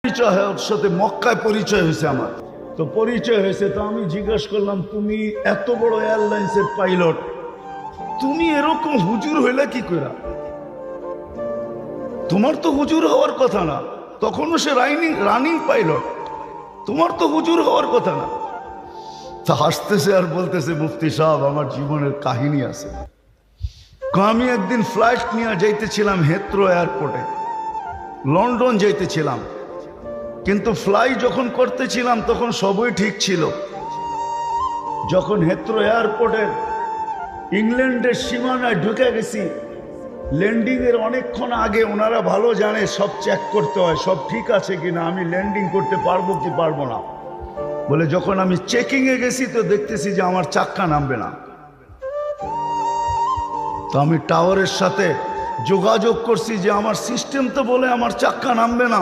পরিচয় হয় ওর সাথে, মক্কায় পরিচয় হয়েছে আমার। তো পরিচয় হয়েছে, তো আমি জিজ্ঞেস করলাম, তুমি এত বড় এয়ারলাইন্সের পাইলট, তুমি এরকম হুজুর হইলে কি করে? তোমার তো হুজুর হওয়ার কথা না, তখনও সে রানিং পাইলট, তোমার তো হুজুর হওয়ার কথা না। তা হাসতেছে আর বলতেছে, মুফতি সাহেব আমার জীবনের কাহিনী আছে। আমি একদিন ফ্লাইট নিয়ে যাইতেছিলাম হেথ্রো এয়ারপোর্টে, লন্ডন যাইতেছিলাম, কিন্তু ফ্লাই যখন করতেছিলাম তখন সবই ঠিক ছিল। যখন হেথ্রো এয়ারপোর্টের ইংল্যান্ডের সীমানায় ঢুকে গেছি, ল্যান্ডিং এর অনেকক্ষণ আগে ওনারা ভালো জানে সব চেক করতে হয় সব ঠিক আছে কিনা, আমি ল্যান্ডিং করতে পারবো কি পারবো না। বলে যখন আমি চেকিং এ গেছি তো দেখতেছি যে আমার চাক্কা নামবে না। তো আমি টাওয়ারের সাথে যোগাযোগ করছি যে আমার সিস্টেম তো বলে আমার চাক্কা নামবে না।